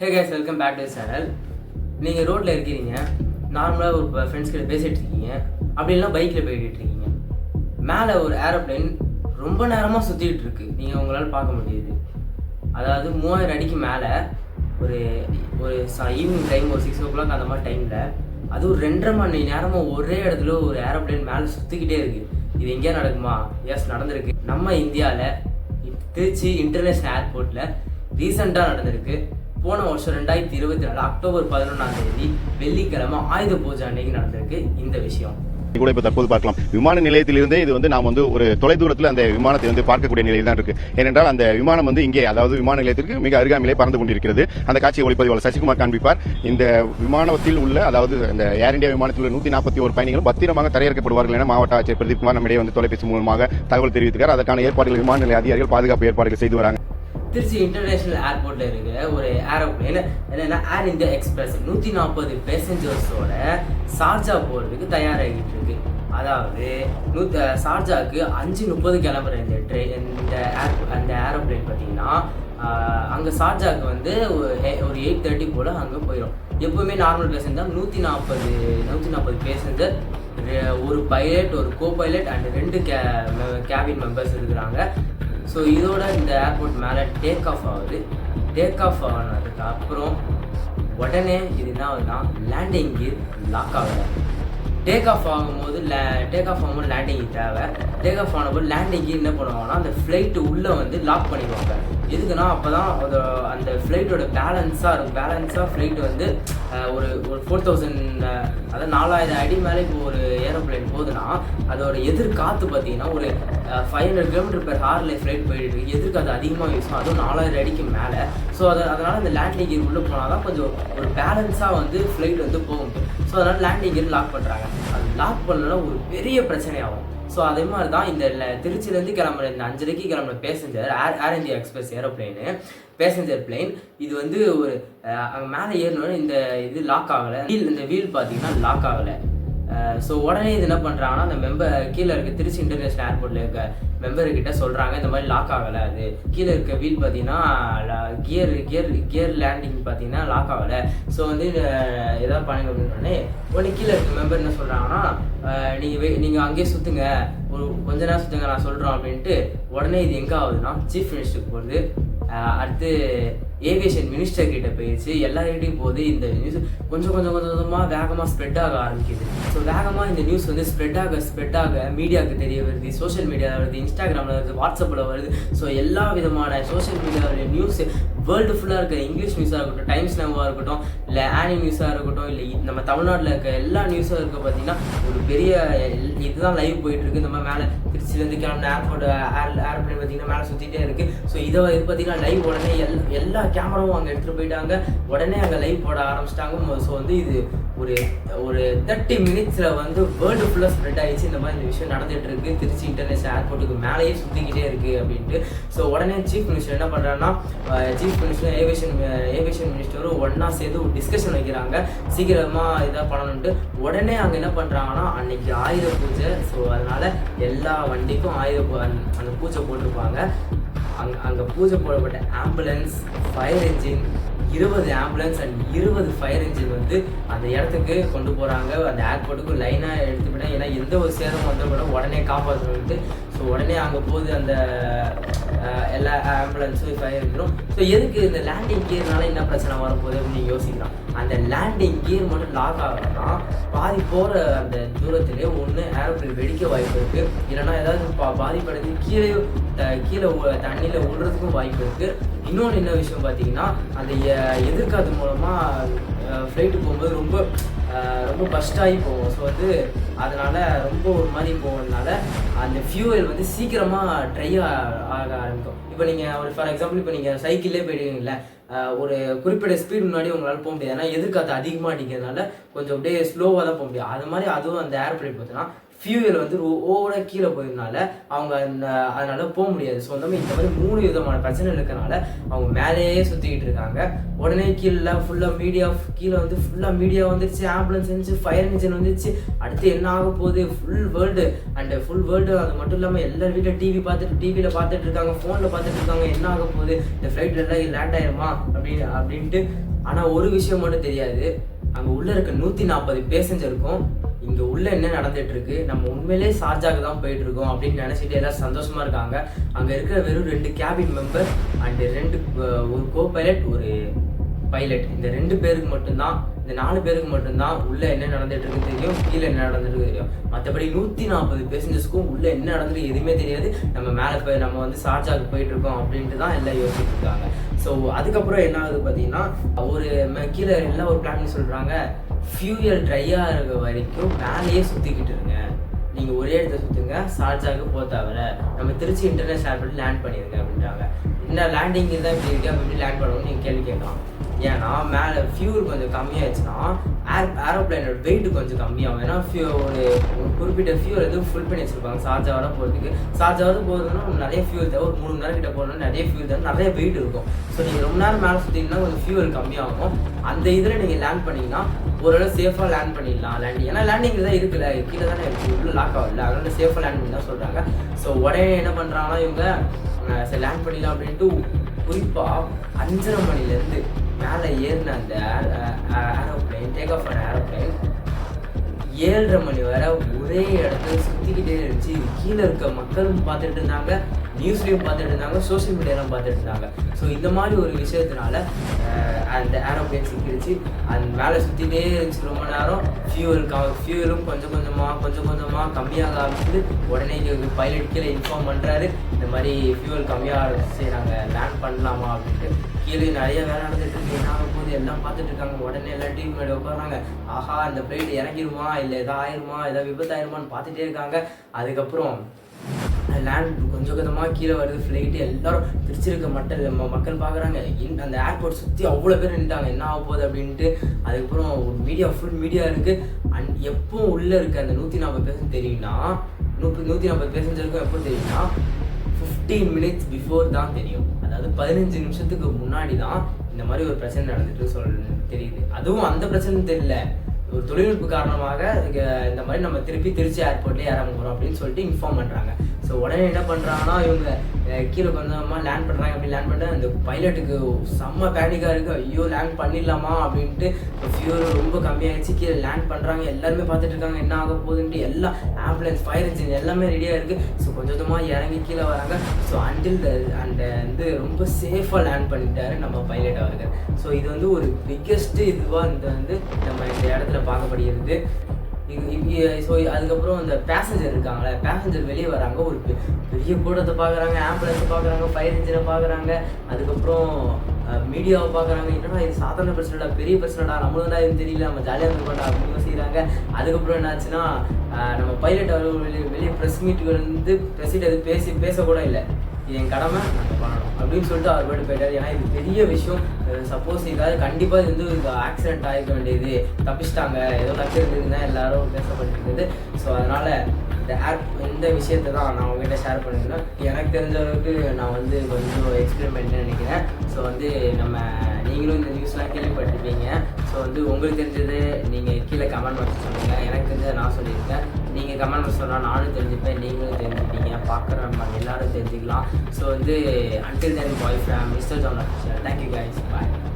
Hey guys, welcome back to channel. நீங்கள் ரோட்டில் இருக்கிறீங்க, நார்மலாக ஒரு ஃப்ரெண்ட்ஸ் கிட்ட பேசிகிட்டு இருக்கீங்க, அப்படி இல்லைனா பைக்கில் போய்கிட்டு இருக்கீங்க. மேலே ஒரு ஏரோப்ளைன் ரொம்ப நேரமாக சுற்றிக்கிட்டு இருக்கு, நீங்கள் உங்களால் பார்க்க முடியுது. அதாவது 3000 அடிக்கு மேலே ஒரு ஒரு ஈவினிங் டைம் ஒரு 6 o'clock அந்த மாதிரி டைமில் அது ஒரு 2.5 மணி நேரமாக ஒரே இடத்துல ஒரு ஏரோப்ளைன் மேலே சுற்றிக்கிட்டே இருக்குது. இது எங்கேயா நடக்குமா? எஸ், நடந்திருக்கு. நம்ம இந்தியாவில் திருச்சி இன்டர்நேஷ்னல் ஏர்போர்ட்டில் ரீசெண்டாக நடந்திருக்கு. போன வருஷம் 2024 அக்டோபர் 11 வெள்ளிக்கிழமை ஆயுத பூஜை அன்னைக்கு நடந்திருக்கு இந்த விஷயம். கூட இப்ப தற்போது பார்க்கலாம். விமான நிலையத்திலிருந்தே இது நாம் ஒரு தொலைதூரத்தில் அந்த விமானத்தை பார்க்கக்கூடிய நிலையில் தான் இருக்கு. ஏனென்றால் அந்த விமானம் இங்கே, அதாவது விமான நிலையத்திற்கு மிக அருகாமையிலே பறந்து கொண்டிருக்கிறது. அந்த காட்சியை ஒளிப்பதிவாளர் சசிகுமார் காண்பிப்பார். இந்த விமானத்தில் உள்ள, அதாவது அந்த ஏர் இந்தியா விமானத்தில் உள்ள 141 பயணிகளும் பத்திரமாக தரையிறக்கப்படுவார்கள் என மாவட்ட ஆட்சியர் பிரதீப் குமார் நம்மிடையே தொலைபேசி மூலமாக தகவல் தெரிவித்திருக்கார். அதற்கான ஏற்பாடுகள் விமான நிலைய அதிகாரிகள் பாதுகாப்பு ஏற்பாடுகள் செய்து வராங்க. திருச்சி இன்டர்நேஷனல் ஏர்போர்ட்ல இருக்கிற ஒரு ஏரோப்ளைன் என்னன்னா ஏர் இந்தியா எக்ஸ்பிரஸ் 140 பேசஞ்சர்ஸோட ஷார்ஜா போறதுக்கு தயாராகிட்டு இருக்கு. அதாவது ஷார்ஜாவுக்கு 5:30 கிளம்புற இந்த ஏரோப்ளைன் பார்த்தீங்கன்னா அங்கே ஷார்ஜாவுக்கு ஒரு 8:30 போல் அங்கே போயிடும். எப்பவுமே நார்மல் பேசஞ்சர் 140 பேசஞ்சர், ஒரு பைலட், ஒரு co pilot and 2 cabin members இருக்கிறாங்க. ஸோ இதோட இந்த ஏர்போர்ட் மேலே டேக் ஆஃப் ஆகுது. டேக் ஆஃப் ஆனதுக்கு அப்புறம் உடனே இது என்ன ஆகுதுன்னா லேண்டிங் கியர் லாக் ஆகலை. டேக் ஆஃப் ஆகும்போது லேண்டிங் கியர் தேவை. டேக் ஆஃப் ஆனபோது லேண்டிங் கியர் என்ன பண்ணுவாங்கன்னா அந்த ஃப்ளைட்டு உள்ளே லாக் பண்ணிடுவாங்க. எதுக்குன்னா அப்போ தான் அந்த ஃப்ளைட்டோட பேலன்ஸாக ஃப்ளைட்டு ஒரு 4000, அதாவது 4000 அடி மேலே இப்போ ஒரு ஏரோப்ளைன் போகுதுன்னா அதோட எதிர்காற்று பார்த்தீங்கன்னா ஒரு 500 km/h ஃப்ளைட் போயிட்டு இருக்கு. எதிர்காற்று அதிகமாக யூஸ் ஆகும், அதுவும் 4000 அடிக்கு மேலே. ஸோ அதனால் அந்த லேண்டிங் கியர் உள்ளே போனால் தான் கொஞ்சம் ஒரு பேலன்ஸாக ஃப்ளைட் போகும். ஸோ அதனால் லேண்டிங் கியர் லாக் பண்ணுறாங்க. அது லாக் பண்ணலன்னா ஒரு பெரிய பிரச்சனையாகும். ஸோ அதே மாதிரி தான் இந்த திருச்சியிலேருந்து கிளம்புற இந்த 5:30 கிளம்புற பேசஞ்சர் ஏர் India express aeroplane passenger plane இது ஒரு அங்கே மேலே ஏறினோட இது லாக் ஆகலை. இந்த வீல் பார்த்தீங்கன்னா லாக் ஆகலை. ஸோ உடனே இது என்ன பண்ணுறாங்கன்னா அந்த கீழே இருக்க திருச்சி இன்டர்நேஷ்னல் ஏர்போர்ட்டில் இருக்க மெம்பர்கிட்ட சொல்கிறாங்க, இந்த மாதிரி லாக் ஆகலை. அது கீழே இருக்க வீல் பார்த்தீங்கன்னா கியர் லேண்டிங் பார்த்தீங்கன்னா லாக் ஆகலை. ஸோ எதாவது பண்ணுங்க அப்படின்னே உடனே கீழே இருக்க மெம்பர் என்ன சொல்கிறாங்கன்னா, நீங்கள் அங்கேயே சுற்றுங்க, ஒரு கொஞ்ச நேரம் சுற்றுங்க, நான் சொல்கிறோம் அப்படின்ட்டு. உடனே இது எங்கே ஆகுதுன்னா சீஃப் மினிஸ்டருக்கு போகுது. அடுத்து ஏவியேஷன் மினிஸ்டர் கிட்ட போயிடுச்சு. எல்லார்கிட்டையும் போகுது. இந்த நியூஸ் கொஞ்சமாக வேகமாக ஸ்ப்ரெட் ஆக ஆரம்பிக்குது. ஸோ வேகமாக இந்த நியூஸ் ஸ்ப்ரெட் ஆக மீடியாவுக்கு தெரிய வருது, சோஷியல் மீடியாவில் வருது, இன்ஸ்டாகிராமில் வருது, வாட்ஸ்அப்பில் வருது. ஸோ எல்லா விதமான சோஷியல் மீடியாவில் நியூஸ் வேர்ல்டு ஃபுல்லாக இருக்க இங்கிலீஷ் நியூஸாக இருக்கட்டும், டைம்ஸ் நவ்வாக இருக்கட்டும், இல்லை ஆனி நியூஸாக இருக்கட்டும், இல்லை நம்ம தமிழ்நாட்டில் இருக்க எல்லா நியூஸும் இருக்க பார்த்தீங்கன்னா ஒரு பெரிய இதுதான் லைவ் போயிட்டுருக்கு. இந்த மாதிரி மேலே திருச்சியிலேருந்து கிளம்பின ஏர்ப்ளைன் பார்த்தீங்கன்னா மேலே சுற்றிட்டே இருக்குது. ஸோ இது பார்த்தீங்கன்னா லைவ் உடனே எல்லா கேமராவும் அங்கே எடுத்துகிட்டு போயிட்டாங்க. உடனே அங்கே லைவ் போட ஆரம்பிச்சிட்டாங்க. ஸோ இது ஒரு 30 மினிட்ஸில் வேர்ல்டு ஃபுல்லாக ஸ்ப்ரெட் ஆகிடுச்சு. இந்த மாதிரி இந்த விஷயம் நடந்துகிட்டு இருக்குது. திருச்சி இன்டர்நேஷனல் ஏர்போர்ட்டுக்கு மேலேயே சுற்றிக்கிட்டே இருக்குது அப்படின்ட்டு. ஸோ உடனே சீஃப் மினிஸ்டர் என்ன பண்ணுறாங்கன்னா, சீஃப் மினிஸ்டர் ஏவியேஷன் மினிஸ்டரும் ஒன்றா சேர்ந்து ஒரு டிஸ்கஷன் வைக்கிறாங்க, சீக்கிரமாக இதாக பண்ணணுன்ட்டு. உடனே அங்கே என்ன பண்ணுறாங்கன்னா அன்னைக்கு ஆயுத பூஜை. ஸோ அதனால் எல்லா வண்டிக்கும் அந்த பூஜை போட்டிருப்பாங்க. அங்கே பூஜை போடப்பட்ட ambulance, fire engine, 20 ambulance and 20 fire engine அந்த இடத்துக்கு கொண்டு போகிறாங்க. அந்த ஏர்போர்ட்டுக்கு லைனாக எடுத்துக்கிட்டேன். ஏன்னா எந்த ஒரு சேதமும் கூட உடனே காப்பாற்றணுன்ட்டு. ஸோ உடனே அங்கே போகுது அந்த எல்லா ஆம்புலன்ஸும் ஃபயர் என்ஜினும். ஸோ எதுக்கு இந்த லேண்டிங் கியர்னால என்ன பிரச்சனை வரப்போகுது அப்படின்னு நீங்கள் யோசிக்கலாம். அந்த லேண்டிங் கியர் மட்டும் லாக் ஆகணும்னா பாதி போகிற அந்த தூரத்துலேயே ஒன்று ஏரோப்ளைன் வெடிக்க வாய்ப்பு இருக்குது, இல்லைன்னா ஏதாவது பாதிப்படைந்து கீழே தண்ணியில் விழுறதுக்கும் வாய்ப்பு இருக்குது. இன்னொன்று என்ன விஷயம் பார்த்தீங்கன்னா, அந்த எதிர்காற்று மூலமாக ஃப்ளைட்டு போகும்போது ரொம்ப பஸ்ட் ஆகி போகும். ஸோ அதனால் ரொம்ப ஒரு மாதிரி போகிறதுனால அந்த ஃபியூவல் சீக்கிரமாக ட்ரை ஆக ஆரம்பிக்கும். இப்போ நீங்கள் ஃபார் எக்ஸாம்பிள் இப்போ நீங்கள் சைக்கிள்லேயே போயிடுவீங்கள, ஒரு குறிப்பிட்ட ஸ்பீட் முன்னாடி உங்களால் போக முடியாது. ஏன்னா எதிர்காற்று அதிகமாக அடிக்கிறதுனால கொஞ்சம் அப்படியே ஸ்லோவாக தான் போக முடியும். அது மாதிரி அதுவும் அந்த ஏர்ப்ளைன் பார்த்தீங்கன்னா ஃபியூவல் ஓவராக கீழே போயிருந்தால அவங்க அதனால போக முடியாது. ஸோ இந்த மாதிரி 3 விதமான பிரச்சனை இருக்கிறனால அவங்க மேலேயே சுற்றிக்கிட்டு இருக்காங்க. உடனே கீழே ஃபுல்லாக மீடியா வந்துருச்சு, ஆம்புலன்ஸ் வந்துச்சு, ஃபயர் இன்ஜின் வந்துருச்சு. அடுத்து என்ன ஆக போகுது, ஃபுல் வேர்ல்டு அது மட்டும் இல்லாமல் எல்லா வீட்டில் டிவியில் பார்த்துட்டு இருக்காங்க, ஃபோனில் பார்த்துட்டு இருக்காங்க, என்ன ஆக போகுது, இந்த ஃப்ளைட்டில் எல்லாம் லேண்ட் ஆயிருமா அப்படின்ட்டு ஆனால் ஒரு விஷயம் மட்டும் தெரியாது, அங்கே உள்ளே இருக்க 140 பேசஞ்சருக்கும் இங்கே உள்ள என்ன நடந்துட்டு இருக்கு, நம்ம உண்மையிலே ஷார்ஜாக்கு தான் போயிட்டு இருக்கோம் அப்படின்னு நினச்சிட்டு எல்லாரும் சந்தோஷமா இருக்காங்க. அங்கே இருக்கிற வெறும் 2 கேபின் மெம்பர் அண்ட் 2 ஒரு கோ பைலட் ஒரு பைலட், இந்த 2 பேருக்கு மட்டும்தான், இந்த 4 பேருக்கு மட்டும்தான் உள்ள என்ன நடந்துட்டு இருக்கு தெரியும், கீழே என்ன நடந்துட்டு இருக்கு தெரியும். மற்றபடி 140 பேசஞ்சர்ஸ்க்கும் உள்ள என்ன நடந்துட்டு எதுவுமே தெரியாது. நம்ம மேலே போய் நம்ம வந்து ஷார்ஜாக்கு போயிட்டு இருக்கோம் அப்படின்ட்டு தான் எல்லாம் யோசிச்சுட்டு இருக்காங்க. ஸோ அதுக்கப்புறம் என்ன ஆகுது பார்த்தீங்கன்னா, ஒரு கீழே எல்லாம் ஒரு பிளான் சொல்கிறாங்க, ஃபியூயல் ட்ரையாக இருக்க வரைக்கும் மேலேயே சுற்றிக்கிட்டு இருங்க, நீங்கள் ஒரே இடத்த சுற்றுங்க, ஷார்ஜாக்கு போக தவிர நம்ம திருச்சி இன்டர்நேஷனல் ஏர்போர்ட் லேண்ட் பண்ணிடுங்க அப்படின்றாங்க. என்ன லேண்டிங் தான் இப்படி இருக்கு, அப்படி லேண்ட் பண்ணணும்னு நீங்கள் கேள்வி கேட்கலாம். ஏன்னா மேலே ஃபியூல் கொஞ்சம் கம்மியாகிடுச்சுன்னா ஏரோப்ளைனோட வெயிட் கொஞ்சம் கம்மியாகும். ஏன்னா ஒரு குறிப்பிட்ட ஃபியூல் எதுவும் ஃபுல் பண்ணி வச்சுருப்பாங்க ஷார்ஜா வர போகிறதுக்கு. ஷார்ஜா வர போகிறதுனா நிறைய ஃபியூல் தேவை, ஒரு 3 மணி நேரம் கிட்ட போகணும்னா நிறைய ஃபியூல் தேவை, நிறைய வெயிட் இருக்கும். ஸோ நீங்கள் ரொம்ப நேரம் மேலே சுற்றிங்கன்னா கொஞ்சம் ஃபியூல் கம்மியாகும். அந்த இதில் நீங்கள் லேண்ட் பண்ணிங்கன்னா ஓரளவு சேஃபாக லேண்ட் பண்ணிடலாம். லேண்டிங் ஏன்னா லேண்டிங் தான் இருக்குல்ல, கீழே தானே இருக்குது, உள்ள லாக் ஆகல, அதனால சேஃபாக லேண்ட் பண்ணி தான் சொல்கிறாங்க. ஸோ உடனே என்ன பண்ணுறாங்கன்னா இவங்க சரி லேண்ட் பண்ணிடலாம் அப்படின்ட்டு குறிப்பாக 5:30 மணிலேருந்து மேலே ஏறின அந்த ஏரோப்ளைன் டேக் ஆஃப் ஆன ஏரோப்ளைன் 7:30 மணி வரை ஒரே இடத்துல சுற்றிக்கிட்டே இருந்துச்சு. இது கீழே இருக்க மக்களும் பார்த்துட்டு இருந்தாங்க, நியூஸ்லேயும் பார்த்துட்டு இருந்தாங்க, சோஷியல் மீடியாலாம் பார்த்துட்டு இருந்தாங்க. ஸோ இந்த மாதிரி ஒரு விஷயத்தினால அந்த ஏரோப்ளைன் சிக்கிடுச்சு. அந்த மேலே சுற்றிட்டே இருந்துச்சு ரொம்ப நேரம். ஃபியூவலும் கொஞ்சம் கொஞ்சமாக கம்மியாக ஆரம்பிச்சுது. உடனே பைலட் கீழே இன்ஃபார்ம் பண்ணுறாரு, இந்த மாதிரி ஃபியூவல் கம்மியாக ஆரம்பிச்சு நாங்கள் லேண்ட் பண்ணலாமா அப்படின்ட்டு. கீழே நிறைய வேலை நடந்துட்டு இருக்கு, என்ன ஆகும் போது எல்லாம் பார்த்துட்டு இருக்காங்க. உடனே எல்லாம் டீம் முன்னாடி உட்காராங்க, ஆஹா இந்த ஃப்ளைட் இறங்கிடுமா இல்லை எதாவது ஆயிருமா, ஏதாவது விபத்தாயிருமான்னு பார்த்துட்டே இருக்காங்க. அதுக்கப்புறம் லேண்ட் கொஞ்சம் கொஞ்சமாக கீழே வருது ஃப்ளைட்டு. எல்லாரும் திருச்சிருக்க மக்கள் பார்க்குறாங்க. அந்த ஏர்போர்ட் சுற்றி அவ்வளோ பேர் நின்றாங்க, என்ன ஆக போகுது அப்படின்ட்டு. அதுக்கப்புறம் ஒரு ஃபுல் மீடியா இருக்குது. அண்ட் எப்போ உள்ளே இருக்க அந்த 140 பேசஞ்சர் தெரியும்னா, 140 பேசஞ்சருக்கும் எப்போ தெரியும்னா 15 minutes பிஃபோர் தான் தெரியும். அதாவது 15 நிமிஷத்துக்கு முன்னாடி தான் இந்த மாதிரி ஒரு பிரச்சனை நடந்துட்டு தெரியுது. அதுவும் அந்த பிரச்சனை தெரியல, ஒரு தொழில்நுட்ப காரணமாக இந்த மாதிரி நம்ம திருச்சி ஏர்போர்ட்லேயே இறங்க போகிறோம் அப்படின்னு சொல்லிட்டு இன்ஃபார்ம் பண்ணுறாங்க. ஸோ உடனே என்ன பண்ணுறாங்கன்னா இவங்க கீழே கொஞ்சமாக லேண்ட் பண்ணுறாங்க. அப்படி லேண்ட் பண்ணிட்டு அந்த பைலட்டுக்கு செம்ம பேனிக்காக இருக்குது, ஐயோ லேண்ட் பண்ணிடலாமா அப்படின்ட்டு. ஃபியூல் ரொம்ப கம்மியாகிடுச்சு, கீழே லேண்ட் பண்ணுறாங்க. எல்லாருமே பார்த்துட்டு இருக்காங்க என்ன ஆக போகுதுன்ட்டு. எல்லாம் ஆம்புலன்ஸ், ஃபயர் இன்ஜின் எல்லாமே ரெடியாக இருக்குது. ஸோ கொஞ்சமாக இறங்கி கீழே வராங்க. ஸோ அந்த ரொம்ப சேஃபாக லேண்ட் பண்ணிட்டாரு நம்ம பைலட் அவர்கள். ஸோ இது வந்து ஒரு பிக்கெஸ்ட் இதுவாக நம்ம இந்த இடத்துல பார்க்கப்படுகிறது. ஸோ அதுக்கப்புறம் இந்த பேசஞ்சர் இருக்காங்களே, பேசஞ்சர் வெளியே வராங்க, ஒரு பெரிய கூட்டத்தை பார்க்குறாங்க, ஆம்புலன்ஸை பார்க்குறாங்க, ஃபயர் இன்ஜினை பார்க்குறாங்க, அதுக்கப்புறம் மீடியாவை பார்க்குறாங்க. என்னன்னா இது சாதாரண பிரச்சனைடா, பெரிய பிரச்சனைடா, நம்மளும் இது தெரியல, நம்ம ஜாலியாக இருக்கோம்டா அப்படின்னு செய்கிறாங்க. அதுக்கப்புறம் என்னாச்சுன்னா நம்ம பைலட் அவர் வெளியே ப்ரெஸ் மீட்டுக்கு ப்ரெசிட் அது பேசக்கூட இல்லை, இது என் கடமை நாங்கள் பண்ணணும் அப்படின்னு சொல்லிட்டு அவர் போய்ட்டு போயிட்டார். ஏன்னா இது பெரிய விஷயம். சப்போஸ் இதாவது கண்டிப்பாக இது இது ஆக்சிடென்ட் ஆகிக்க வேண்டியது, தப்பிச்சிட்டாங்க, ஏதோ லக்கு இருந்ததுன்னா எல்லாரும் பேசப்பட்டிருக்குது. ஸோ அதனால் இந்த விஷயத்தை தான் நான் உங்ககிட்ட ஷேர் பண்ணியிருந்தேன். எனக்கு தெரிஞ்ச அளவுக்கு நான் கொஞ்சம் எக்ஸ்பெரிமெண்ட்னு நினைக்கிறேன். ஸோ நம்ம நீங்களும் இந்த நியூஸ்லாம் கேள்விப்பட்டிருப்பீங்க. ஸோ உங்களுக்கு தெரிஞ்சது நீங்கள் கீழே கமெண்ட் பாக்ஸ் சொல்லுங்கள். எனக்கு தெரிஞ்சதை நான் சொல்லியிருக்கேன், நீங்கள் கமெண்ட் பாக்ஸ் சொன்னால் நானும் தெரிஞ்சுப்பேன், நீங்களும் தெரிஞ்சுப்பீங்க, பார்க்குற எல்லாரும் தெரிஞ்சுக்கலாம். So until then, bye from Mr. John official. Thank you guys, bye.